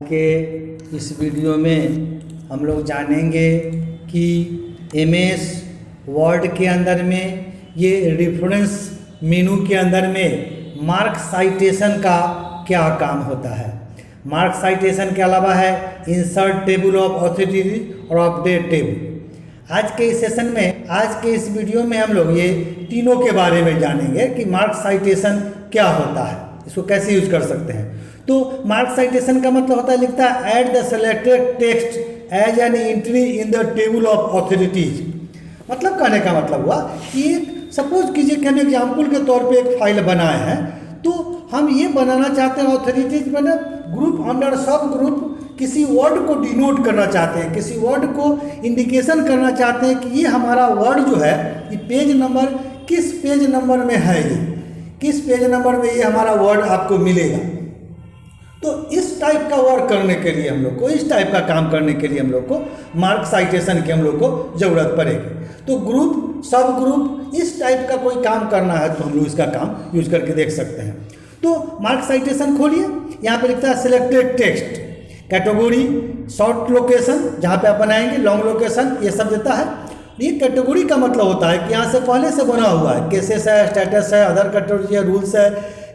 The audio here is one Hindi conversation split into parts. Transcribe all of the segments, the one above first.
के इस वीडियो में हम लोग जानेंगे कि एमएस वर्ड के अंदर में ये रेफरेंस मेनू के अंदर में मार्क साइटेशन का क्या काम होता है। मार्क साइटेशन के अलावा है इंसर्ट टेबल ऑफ ऑथोरिटी और अपडेट टेबल। आज के इस सेशन में, आज के इस वीडियो में हम लोग ये तीनों के बारे में जानेंगे कि मार्क साइटेशन क्या होता है, इसको कैसे यूज कर सकते हैं। तो मार्क साइटेशन का मतलब होता है, लिखता है add the selected text as an entry in the table of authorities. मतलब कहने का मतलब हुआ कि सपोज कीजिए कि हम एग्जाम्पल के तौर पे एक फाइल बनाए हैं, तो हम ये बनाना चाहते हैं ऑथोरिटीज मैंने ग्रुप अंडर सब ग्रुप किसी वर्ड को डिनोट करना चाहते हैं, किसी वर्ड को इंडिकेशन करना चाहते हैं कि ये हमारा वर्ड जो है ये पेज नंबर किस पेज नंबर में है, ये किस पेज नंबर में ये हमारा वर्ड आपको मिलेगा। तो इस टाइप का वर्क करने के लिए हम लोग को, इस टाइप का काम करने के लिए हम लोग को मार्क साइटेशन की हम लोग को ज़रूरत पड़ेगी। तो ग्रुप सब ग्रुप इस टाइप का कोई काम करना है तो हम लोग इसका काम यूज करके देख सकते हैं। तो मार्क साइटेशन खोलिए, यहाँ पे लिखता है selected text, category, short location जहाँ पे आप बनाएंगे, लॉन्ग लोकेशन, ये सब देता है। ये कैटेगरी का मतलब होता है कि यहाँ से पहले से बना हुआ है, केसेस है, स्टेटस है, अदर कैटेगरी है, रूल्स है,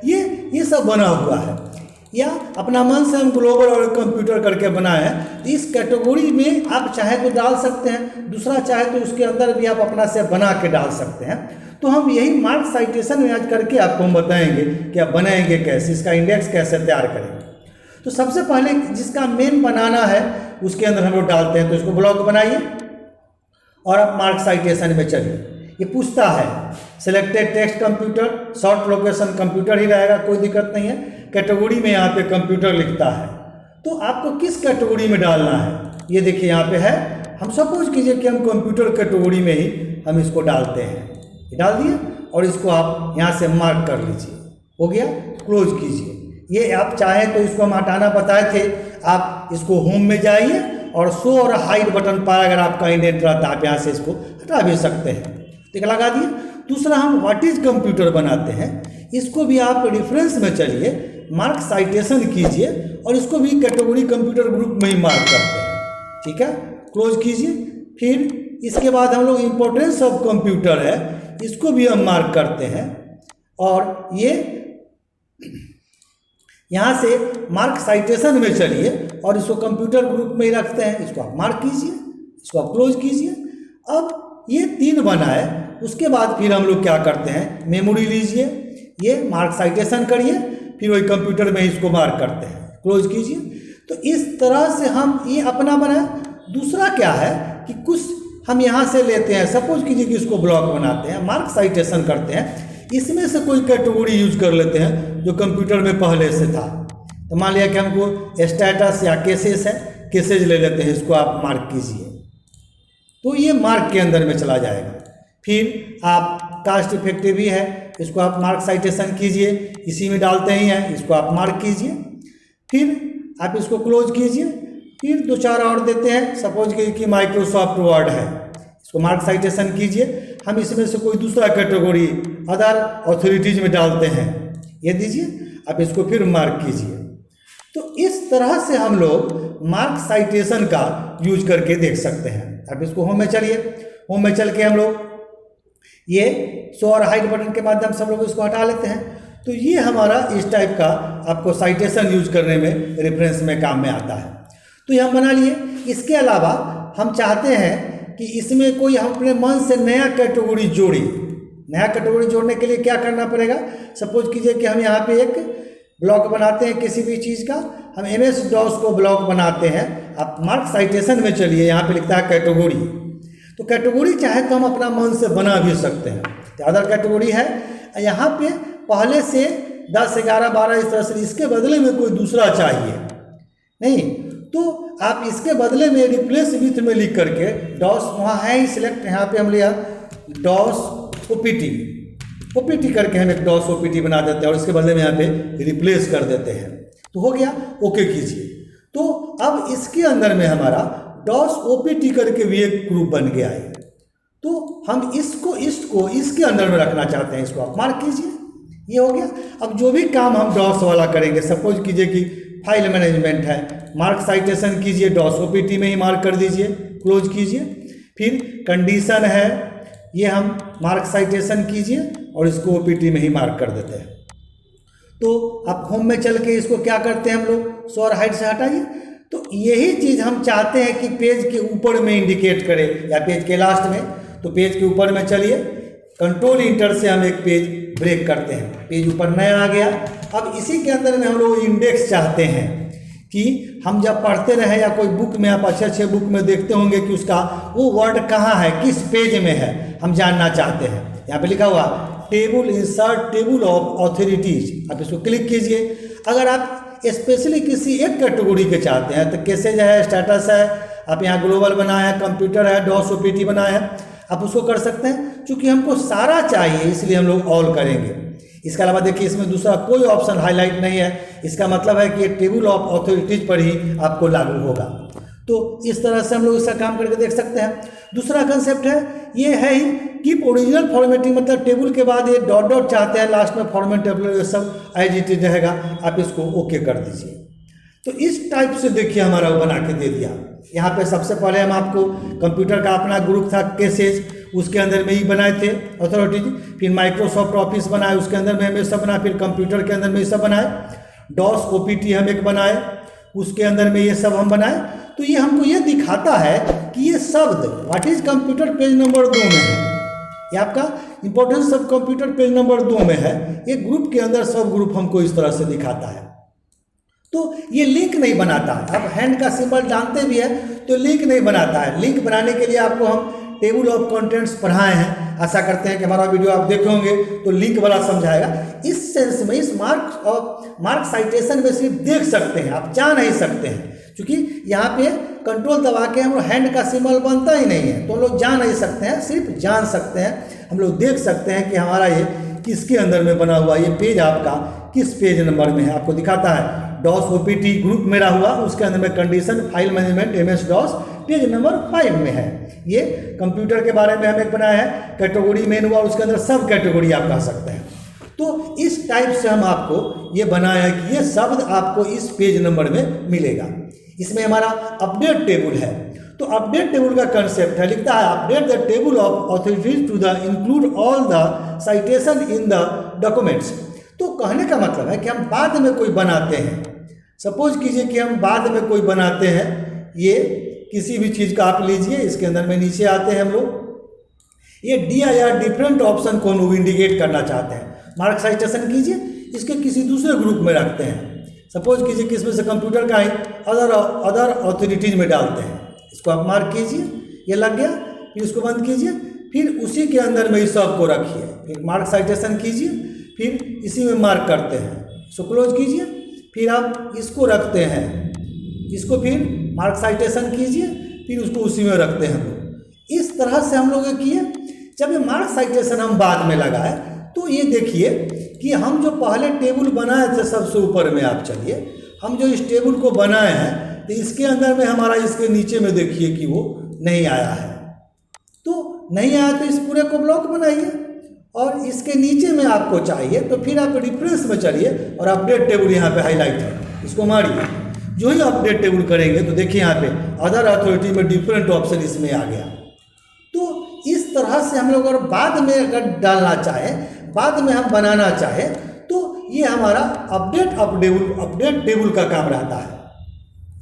ये सब बना हुआ है। या अपना मन से हम ग्लोबल और कंप्यूटर करके बनाए हैं, इस कैटेगरी में आप चाहे तो डाल सकते हैं, दूसरा चाहे तो उसके अंदर भी आप अपना से बना के डाल सकते हैं। तो हम यही मार्क साइटेशन में आज करके आपको हम बताएंगे कि आप बनाएंगे कैसे, इसका इंडेक्स कैसे तैयार करेंगे। तो सबसे पहले जिसका मेन बनाना है उसके अंदर हम लोग डालते हैं, तो इसको ब्लॉक बनाइए और आप मार्क साइटेशन में चलिए। ये पूछता है selected text computer, short location computer ही रहेगा, कोई दिक्कत नहीं है। कैटेगरी में यहाँ पे कंप्यूटर लिखता है, तो आपको किस कैटेगरी में डालना है ये देखिए यहाँ पे है। हम सपोज कीजिए कि हम कंप्यूटर कैटेगरी में ही हम इसको डालते हैं, ये डाल दिए और इसको आप यहाँ से मार्क कर लीजिए, हो गया, क्लोज कीजिए। ये आप चाहें तो इसको हम हटाना बताए थे, आप इसको होम में जाइए और शो और हाइड बटन पर अगर आपका इंडेंट रहता है आप यहाँ से इसको हटा भी सकते हैं। ठीक लगा दिए। दूसरा हम व्हाट इज कंप्यूटर बनाते हैं, इसको भी आप रेफरेंस में चलिए, मार्क साइटेशन कीजिए और इसको भी कैटेगरी कंप्यूटर ग्रुप में ही मार्क करते हैं। ठीक है, क्लोज कीजिए। फिर इसके बाद हम लोग इम्पोर्टेंस ऑफ कंप्यूटर है, इसको भी हम मार्क करते हैं और ये यहाँ से मार्क साइटेशन में चलिए और इसको कंप्यूटर ग्रुप में ही रखते हैं, इसको आप मार्क कीजिए, इसको आप क्लोज कीजिए। अब ये तीन बना है, उसके बाद फिर हम लोग क्या करते हैं, मेमोरी लीजिए, ये मार्क साइटेशन करिए, फिर वही कंप्यूटर में इसको मार्क करते हैं, क्लोज कीजिए। तो इस तरह से हम ये अपना बनाए। दूसरा क्या है कि कुछ हम यहाँ से लेते हैं, सपोज कीजिए कि इसको ब्लॉक बनाते हैं, मार्क साइटेशन करते हैं, इसमें से कोई कैटेगरी यूज कर लेते हैं जो कंप्यूटर में पहले से था। तो मान लिया कि हमको स्टेटस या केसेस है, केसेज ले लेते हैं, इसको आप मार्क कीजिए, तो ये मार्क के अंदर में चला जाएगा। फिर आप कास्ट इफेक्टिव ही है, इसको आप मार्क साइटेशन कीजिए, इसी में डालते ही हैं, इसको आप मार्क कीजिए। फिर आप इसको क्लोज कीजिए। फिर दो चार और देते हैं, सपोज कि माइक्रोसॉफ्ट वर्ड है, इसको मार्क साइटेशन कीजिए। हम इसमें से कोई दूसरा कैटेगरी अदर अथॉरिटीज में डालते हैं, ये दीजिए, आप इसको फिर मार्क कीजिए। तो इस तरह से हम लोग मार्क साइटेशन का यूज करके देख सकते हैं। आप इसको होम में चलिए, होम में चल के हम लोग ये शो और हाइड बटन के माध्यम से हम लोग इसको हटा लेते हैं। तो ये हमारा इस टाइप का आपको साइटेशन यूज करने में, रेफरेंस में काम में आता है। तो ये हम बना लिए। इसके अलावा हम चाहते हैं कि इसमें कोई हम अपने मन से नया कैटेगरी जोड़े। नया कैटेगरी जोड़ने के लिए क्या करना पड़ेगा, सपोज कीजिए कि हम यहाँ पे एक ब्लॉक बनाते हैं किसी भी चीज़ का, हम MS DOS को ब्लॉक बनाते हैं। आप मार्क साइटेशन में चलिए, यहाँ पे लिखता है कैटेगरी, तो कैटेगरी चाहे तो हम अपना मन से बना भी सकते हैं। तो अदर कैटेगरी है, यहाँ पे पहले से 10, 11, 12 इस तरह से, इसके बदले में कोई दूसरा चाहिए नहीं, तो आप इसके बदले में रिप्लेस विथ में लिख करके डॉस वहाँ है ही सिलेक्ट, यहाँ पे हम लिया DOS OPT करके हम एक DOS OPT बना देते हैं और इसके बदले में यहाँ पे रिप्लेस कर देते हैं। तो हो गया, ओके कीजिए। तो अब इसके अंदर में हमारा DOS OPT करके भी एक ग्रुप बन गया है। तो हम इसको इसके अंदर में रखना चाहते हैं, इसको आप मार्क कीजिए, ये हो गया। अब जो भी काम हम DOS वाला करेंगे, सपोज कीजिए कि फाइल मैनेजमेंट है, मार्क साइटेशन कीजिए, डॉस ओपीटी में ही मार्क कर दीजिए, क्लोज कीजिए। फिर कंडीशन है, ये हम मार्क साइटेशन कीजिए और इसको ओपीटी में ही मार्क कर देते हैं। तो आप होम में चल के इसको क्या करते हैं हम लोग, शो और हाइड से हटाइए। तो यही चीज़ हम चाहते हैं कि पेज के ऊपर में इंडिकेट करे या पेज के लास्ट में। तो पेज के ऊपर में चलिए, कंट्रोल इंटर से हम एक पेज ब्रेक करते हैं, पेज ऊपर नया आ गया। अब इसी के अंदर में हम लोग इंडेक्स चाहते हैं कि हम जब पढ़ते रहे या कोई बुक में, आप अच्छे बुक में देखते होंगे कि उसका वो वर्ड कहाँ है, किस पेज में है, हम जानना चाहते हैं। यहाँ पे लिखा हुआ table, insert table of authorities, आप इसको क्लिक कीजिए। अगर आप स्पेशली किसी एक कैटेगरी के चाहते हैं तो कैसेज है, स्टेटस है, आप यहाँ ग्लोबल बनाए हैं, कंप्यूटर है, डॉस ओपीटी बनाया है, आप उसको कर सकते हैं। चूँकि हमको सारा चाहिए इसलिए हम लोग ऑल करेंगे। इसके अलावा देखिए इसमें दूसरा कोई ऑप्शन हाईलाइट नहीं है, इसका मतलब है कि ये टेबल ऑफ ऑथोरिटीज पर ही आपको लागू होगा। तो इस तरह से हम लोग इसका काम करके देख सकते हैं। दूसरा कंसेप्ट है, ये है ही कीप ओरिजिनल फॉर्मेटिंग, मतलब टेबल के बाद ये डॉट डॉट चाहते हैं लास्ट में, फॉर्मेट टेबल सब एज इट इज रहेगा, आप इसको ओके कर दीजिए। तो इस टाइप से देखिए हमारा वो बना के दे दिया। यहाँ पे सबसे पहले हम आपको कंप्यूटर का अपना ग्रुप था केसेज, उसके अंदर में ही बनाए थे अथॉरिटीज, फिर माइक्रोसॉफ्ट ऑफिस बनाए, उसके अंदर में हमें सब बनाए, फिर कंप्यूटर के अंदर में ये सब बनाए, डॉस ओपीटी हम एक बनाए, उसके अंदर में ये सब हम बनाए। तो ये हमको ये दिखाता है कि ये शब्द what is computer page number 2 में है, ये आपका इंपॉर्टेंस सब कंप्यूटर पेज नंबर 2 में है। ये ग्रुप के अंदर सब ग्रुप हमको इस तरह से दिखाता है। तो ये लिंक नहीं बनाता है, आप हैंड का सिंबल जानते भी है तो लिंक नहीं बनाता है। लिंक बनाने के लिए आपको हम टेबल ऑफ कंटेंट्स पढ़ाए हैं, आशा करते हैं कि हमारा वीडियो आप देखे होंगे तो लिंक वाला समझाएगा। इस सेंस में इस मार्क साइटेशन में सिर्फ देख सकते हैं, आप जा नहीं सकते हैं, क्योंकि यहाँ पे कंट्रोल दबा के हम हैंड का सिंबल बनता ही नहीं है, तो हम लोग जा नहीं सकते हैं, सिर्फ जान सकते हैं। हम लोग देख सकते हैं कि हमारा ये किसके अंदर में बना हुआ, ये पेज आपका किस पेज नंबर में है, आपको दिखाता है। डॉस ओपीटी ग्रुप मेरा हुआ, उसके अंदर में condition file management MS DOS page number 5 में है। ये कंप्यूटर के बारे में हम एक बनाया है, कैटेगरी मेन हुआ, उसके अंदर सब कैटेगरी आप कह सकते हैं। तो इस टाइप से हम आपको ये बनाया है कि ये शब्द आपको इस पेज नंबर में मिलेगा। इसमें हमारा अपडेट टेबल है, तो अपडेट टेबल का कंसेप्ट है, लिखता है update the table of authorities to the include all the citation in the documents. तो कहने का मतलब है कि हम बाद में कोई बनाते हैं, सपोज कीजिए कि हम बाद में कोई बनाते हैं, ये किसी भी चीज़ का आप लीजिए, इसके अंदर में नीचे आते हैं हम लोग, ये DIR डिफरेंट ऑप्शन को हम इंडिकेट करना चाहते हैं, मार्क साइटेशन कीजिए, इसके किसी दूसरे ग्रुप में रखते हैं। सपोज कीजिए कि इसमें से कंप्यूटर का ही अदर ऑथोरिटीज में डालते हैं, इसको आप मार्क कीजिए, ये लग गया, फिर इसको बंद कीजिए, फिर उसी के अंदर में इस सब को रखिए, फिर मार्क साइटेशन कीजिए, फिर इसी में मार्क करते हैं, इसको क्लोज कीजिए, फिर आप इसको रखते हैं, इसको फिर मार्क साइटेशन कीजिए, फिर उसको उसी में रखते हैं हम लोग। इस तरह से हम लोग किए। जब ये मार्क साइटेशन हम बाद में लगाए तो ये देखिए कि हम जो पहले टेबल बनाए थे सबसे ऊपर में, आप चलिए हम जो इस टेबल को बनाए हैं तो इसके अंदर में हमारा इसके नीचे में देखिए कि वो नहीं आया है। तो नहीं आया तो इस पूरे को ब्लॉक बनाइए, और इसके नीचे में आपको चाहिए तो फिर आप रिफ्रेश में चलिए और अपडेट टेबल यहाँ पे हाईलाइट है, इसको मारिए। जो ही अपडेट टेबल करेंगे तो देखिए यहाँ पे अदर अथॉरिटी में डिफरेंट ऑप्शन इसमें आ गया। तो इस तरह से हम लोग अगर बाद में अगर डालना चाहें, बाद में हम बनाना चाहें, तो ये हमारा अपडेट टेबल का काम रहता है।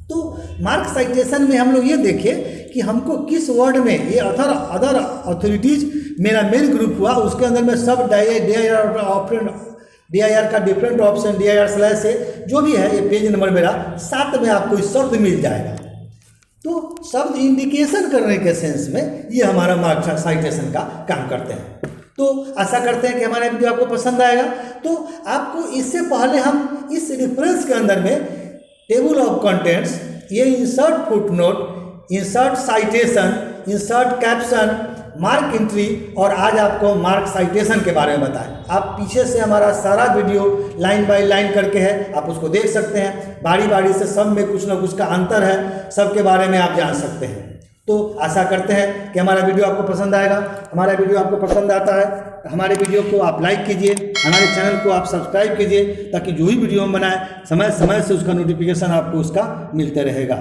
तो मार्क साइटेशन में हम लोग ये देखें कि हमको किस वर्ड में ये अदर अथॉरिटीज मेरा मेन ग्रुप हुआ, उसके अंदर में सब DIR का डिफरेंट ऑप्शन DIR/ से जो भी है, ये पेज नंबर मेरा 7 में आपको इस शब्द मिल जाएगा। तो शब्द इंडिकेशन करने के सेंस में ये हमारा मार्क साइटेशन का काम करते हैं। तो आशा करते हैं कि हमारा वीडियो आपको पसंद आएगा। तो आपको इससे पहले हम इस रेफरेंस के अंदर में टेबल ऑफ कंटेंट्स, ये insert footnote, insert citation, insert caption, mark entry और आज आपको मार्क साइटेशन के बारे में बताएं। आप पीछे से हमारा सारा वीडियो लाइन बाय लाइन करके है, आप उसको देख सकते हैं, बारी बारी से सब में कुछ ना कुछ का अंतर है, सब के बारे में आप जान सकते हैं। तो आशा करते हैं कि हमारा वीडियो आपको पसंद आएगा। हमारा वीडियो आपको पसंद आता है हमारे वीडियो को आप लाइक कीजिए, हमारे चैनल को आप सब्सक्राइब कीजिए ताकि जो भी वीडियो हम बनाए समय समय से उसका नोटिफिकेशन आपको उसका मिलते रहेगा।